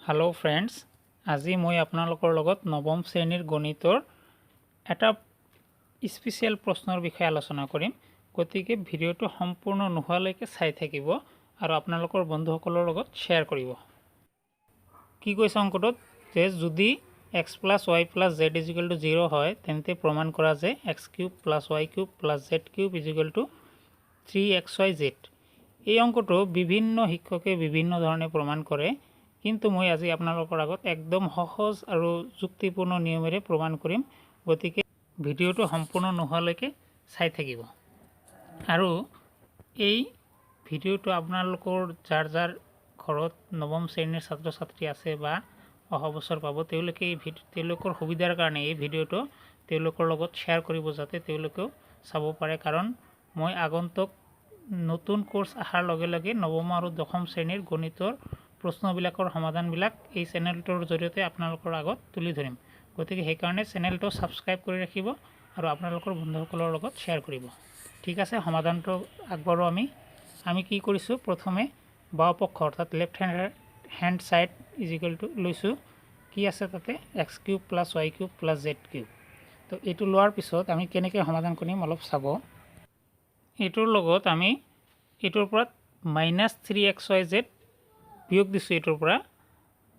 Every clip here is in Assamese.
हेलो फ्रेंड्स, আজি মই আপোনালোকৰ লগত নৱম শ্ৰেণীৰ গণিতৰ এটা স্পেশাল প্ৰশ্নৰ বিষয়ে আলোচনা কৰিম। গতিকে ভিডিঅটো সম্পূৰ্ণ নোহোৱালৈকে চাই থাকিব আৰু আপোনালোকৰ বন্ধুসকলৰ লগত শ্বেয়াৰ কৰিব। কি কৈছে অংকটোত যে যদি x + y + z = 0 হয় তেন্তে প্ৰমাণ কৰা যে x³ + y³ + z³ = 3xyz। এই অংকটো বিভিন্ন শিক্ষকে বিভিন্ন ধৰণে প্ৰমাণ কৰে, কিন্তু মই আজি আপোনালোকৰ আগত একদম সহজ আৰু যুক্তিপূৰ্ণ নিয়মেৰে প্ৰমাণ কৰিম। গতিকে ভিডিঅটো সম্পূৰ্ণ নোহোৱালৈকে চাই থাকিব। আৰু এই ভিডিঅটো আপোনালোকৰ যাৰ যাৰ ঘৰত নৱম শ্ৰেণীৰ ছাত্ৰ ছাত্ৰী আছে বা অহা বছৰ পাব তেওঁলোকে তেওঁলোকৰ সুবিধাৰ কাৰণে এই ভিডিঅটো তেওঁলোকৰ লগত শ্বেয়াৰ কৰিব যাতে তেওঁলোকেও চাব পাৰে। কাৰণ মই আগন্তুক নতুন কোৰ্স আহাৰ লগে লগে নৱম আৰু দশম শ্ৰেণীৰ গণিতৰ প্ৰশ্নবিলাকৰ সমাধানবিলাক এই চেনেলটোৰ জৰিয়তে আপোনালোকৰ আগত তুলি ধৰিম। গতিকে সেইকাৰণে চেনেলটো ছাবস্ক্ৰাইব কৰি ৰাখিব আৰু আপোনালোকৰ বন্ধুসকলৰ লগত শ্বেয়াৰ কৰিব। ঠিক আছে, সমাধানটো আগবাঢ়ো আমি কি কৰিছোঁ, প্ৰথমে বাওঁ পক্ষ অৰ্থাৎ লেফ্ট হেণ্ড সাইড = লৈছোঁ। কি আছে তাতে x³ + y³ + z³। তো এইটো লোৱাৰ পিছত আমি কেনেকৈ সমাধান কৰিম অলপ চাব। এইটোৰ লগত আমি এইটোৰ পৰা -3xyz বিয়োগ দিছোঁ এইটোৰ পৰা,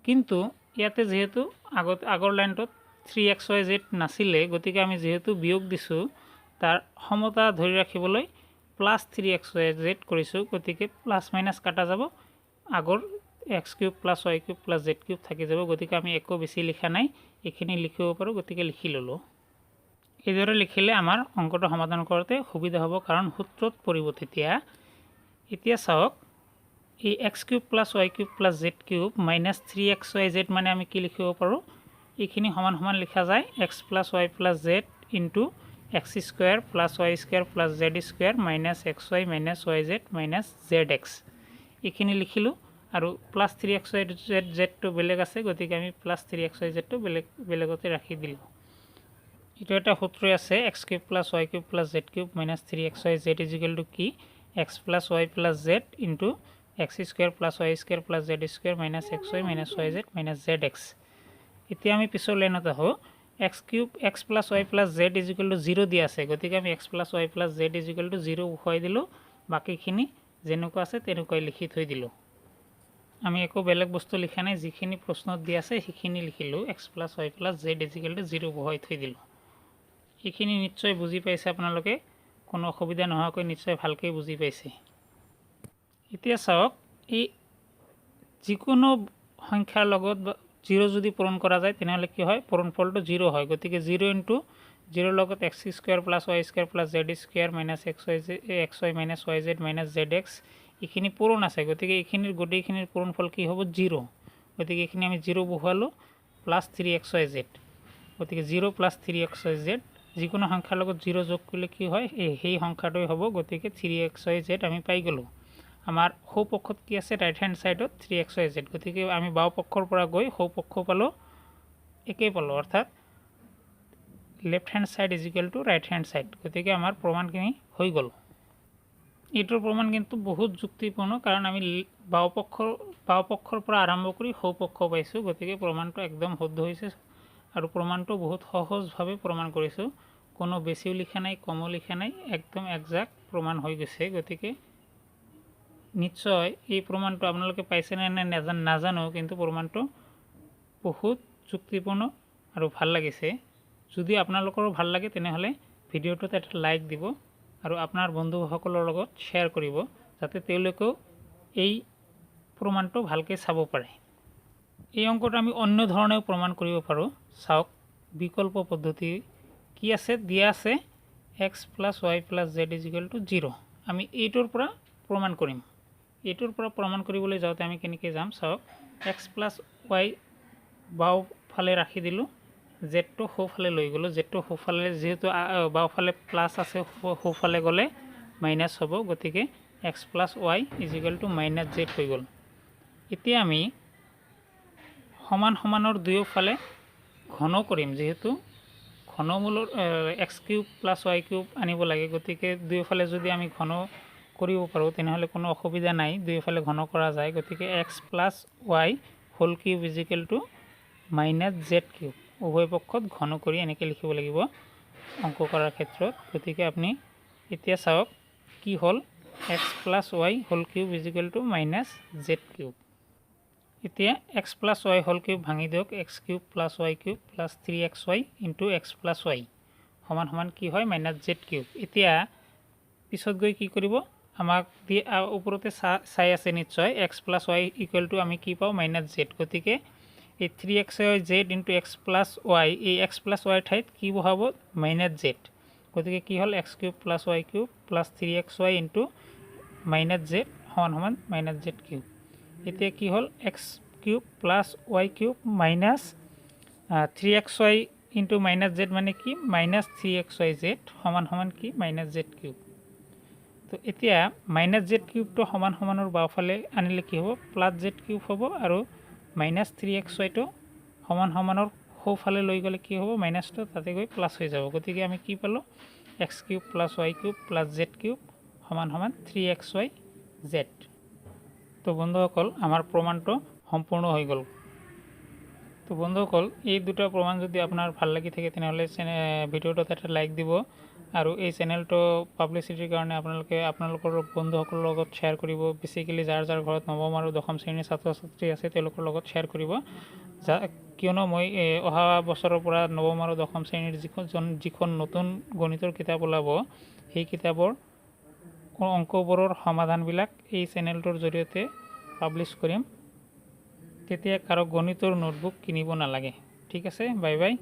কিন্তু ইয়াতে যেহেতু আগৰ লাইনটোত 3xyz নাছিলে, গতিকে আমি যেহেতু বিয়োগ দিছোঁ তাৰ সমতা ধৰি ৰাখিবলৈ +3xyz কৰিছোঁ। গতিকে প্লাছ মাইনাছ কাটা যাব, আগৰ x³ + y³ + z³ থাকি যাব। গতিকে আমি একো বেছি লিখা নাই, এইখিনি লিখিব পাৰোঁ, গতিকে লিখি ল'লোঁ। এইদৰে লিখিলে আমাৰ অংকটো সমাধান কৰোঁতে সুবিধা হ'ব, কাৰণ সূত্ৰত পৰিব তেতিয়া। এতিয়া চাওক, এই x³ + y³ + z³ -3xyz মানে আমি কি লিখিব পাৰোঁ, এইখিনি সমান সমান লিখা যায় x + y + z × x² + y² + z² - xy - yz - zx। এইখিনি লিখিলোঁ আৰু +3xyz বেলেগ আছে, গতিকে আমি +3xyz বেলেগতে ৰাখি দিলোঁ। এইটো এটা সূত্ৰই আছে, x³ + y³ + z³ -3xyz = কি, x + y + z × x² + y² + z² - xy - yz - zx। এতিয়া আমি পিছৰ লাইনত আহোঁ। x + y + z = 0 দিয়া আছে, গতিকে আমি x + y + z = 0 উঠাই দিলোঁ। বাকীখিনি যেনেকুৱা আছে তেনেকুৱাই লিখি থৈ দিলোঁ। আমি একো বেলেগ বস্তু লিখা নাই, যিখিনি প্ৰশ্নত দিয়া আছে সেইখিনি লিখিলোঁ। x + y + z = 0 বহাই থৈ দিলোঁ। এইখিনি নিশ্চয় বুজি পাইছে আপোনালোকে, কোনো অসুবিধা নোহোৱাকৈ নিশ্চয় ভালকৈ বুজি পাইছে। এতিয়া চাওক, এই যিকোনো সংখ্যাৰ লগত 0 যদি পূৰণ কৰা যায় তেনেহ'লে কি হয়, পূৰণফলটো 0 হয়। গতিকে 0 × 0 লগত x² + y² + z² - xy - yz - zx এইখিনি পূৰণ আছে। গতিকে এইখিনিৰ গোটেইখিনিৰ পূৰণফল কি হ'ব, 0। গতিকে এইখিনি আমি 0 বহুৱালোঁ, +3xyz। গতিকে 0 + 3xyz, যিকোনো সংখ্যাৰ লগত 0 যোগ কৰিলে কি হয়, সেই সংখ্যাটোৱে হ'ব। গতিকে 3xyz আমি পাই গ'লোঁ। আমাৰ সোঁপক্ষত কি আছে, ৰাইট হেণ্ড ছাইডত 3xyz। গতিকে আমি বাওঁ পক্ষৰ পৰা গৈ সোঁপক্ষ পালোঁ, একেই পালোঁ, অৰ্থাৎ left hand side = right hand side. গতিকে আমাৰ প্ৰমাণখিনি হৈ গ'ল। এইটোৰ প্ৰমাণ কিন্তু বহুত যুক্তিপূৰ্ণ, কাৰণ আমি বাওঁ পক্ষৰ পৰা আৰম্ভ কৰি সোঁপক্ষ পাইছোঁ। গতিকে প্ৰমাণটো একদম শুদ্ধ হৈছে আৰু প্ৰমাণটো বহুত সহজভাৱে প্ৰমাণ কৰিছোঁ। কোনো বেছিও লিখা নাই, কমো লিখা নাই, একদম একজাক্ট প্ৰমাণ হৈ গৈছে। গতিকে নিশ্চয় এই প্ৰমাণটো আপোনালোকে পাইছেনে নে নাজানো, কিন্তু প্ৰমাণটো বহুত যুক্তিপূৰ্ণ আৰু ভাল লাগিছে। যদি আপোনালোকৰো ভাল লাগে তেনেহ'লে ভিডিঅ'টোত এটা লাইক দিব আৰু আপোনাৰ বন্ধুসকলৰ লগত শ্বেয়াৰ কৰিব, যাতে তেওঁলোকেও এই প্ৰমাণটো ভালকৈ চাব পাৰে। এই অংকটো আমি অন্য ধৰণেও প্ৰমাণ কৰিব পাৰোঁ। চাওক, বিকল্প পদ্ধতি কি আছে, দিয়া আছে x + y + z = 0। আমি এইটোৰ পৰা প্ৰমাণ কৰিম। এইটোৰ পৰা প্ৰমাণ কৰিবলৈ যাওঁতে আমি কেনেকৈ যাম, চাওক, x + y বাওঁফালে ৰাখি দিলোঁ, জেডটো সোঁফালে লৈ গ'লোঁ। জেডটো সোঁফালে, যিহেতু বাওঁফালে প্লাছ আছে, সোঁফালে গ'লে মাইনাছ হ'ব। গতিকে x + y = -z হৈ গ'ল। এতিয়া আমি সমান সমানৰ দুয়োফালে ঘন কৰিম, যিহেতু ঘনমূলৰ x³ + y³ আনিব লাগে। গতিকে দুয়োফালে যদি আমি ঘন কৰিব পাৰোঁ তেনেহ'লে কোনো অসুবিধা নাই, দুয়োফালে ঘন কৰা যায়। গতিকে x + y whole cube is equal to minus z cube উভয় পক্ষত ঘন কৰি এনেকৈ লিখিব লাগিব অংক কৰাৰ ক্ষেত্ৰত। গতিকে আপুনি এতিয়া চাওক কি হ'ল x plus y whole cube is equal to minus z cube. এতিয়া x plus y whole cube ভাঙি দিয়ক, x cube plus y cube plus 3xy into x plus y সমান সমান কি হয় মাইনাছ জেড কিউব। এতিয়া পিছত গৈ কি কৰিব আমাক দিয়ে ওপৰতে চাই আছে নিশ্চয় x plus Y equal to আমি কি পাওঁ মাইনাছ জেড। গতিকে এই 3xy Z into x plus Y এই এক্স প্লাছ ৱাইৰ ঠাইত কি বহাব মাইনাছ জেড। গতিকে কি হ'ল x cube plus y cube plus 3xy into minus Z সমান সমান মাইনাছ জেড কিউব। এতিয়া কি হ'ল x cube plus y cube minus 3xy into minus Z মানে কি মাইনাছ 3xy জেড সমান সমান কি মাইনাছ জেড কিউব। তো এতিয়া মাইনাছ জেড কিউবটো সমান সমানৰ বাওঁফালে আনিলে কি হ'ব প্লাছ জেড কিউব হ'ব আৰু মাইনাছ 3xyটো সমান সমানৰ সোঁফালে লৈ গ'লে কি হ'ব মাইনাছটো তাতে গৈ প্লাছ হৈ যাব। গতিকে আমি কি পালোঁ x cube plus y cube plus Z cube সমান সমান 3xy জেড। তো বন্ধুসকল আমাৰ প্ৰমাণটো সম্পূৰ্ণ হৈ গ'ল। তো বন্ধুসকল এই দুটা প্ৰমাণ যদি আপোনাৰ ভাল লাগি থাকে তেনেহ'লে ভিডিঅ'টোত এটা লাইক দিব আৰু এই চেনেলটো পাব্লিচিটিৰ কাৰণে আপোনালোকৰ বন্ধুসকলৰ লগত শ্বেয়াৰ কৰিব। বেচিকেলি যাৰ যাৰ ঘৰত নৱম আৰু দশম শ্ৰেণীৰ ছাত্ৰ ছাত্ৰী আছে তেওঁলোকৰ লগত শ্বেয়াৰ কৰিব। কিয়নো মই অহা বছৰৰ পৰা নৱম আৰু দশম শ্ৰেণীৰ যিখন নতুন গণিতৰ কিতাপ ওলাব সেই কিতাপৰ অংকবোৰৰ সমাধানবিলাক এই চেনেলটোৰ জৰিয়তে পাব্লিছ কৰিম। তেতিয়া কাৰো গণিতৰ নোটবুক কিনিব নালাগে। ঠিক আছে, বাই বাই।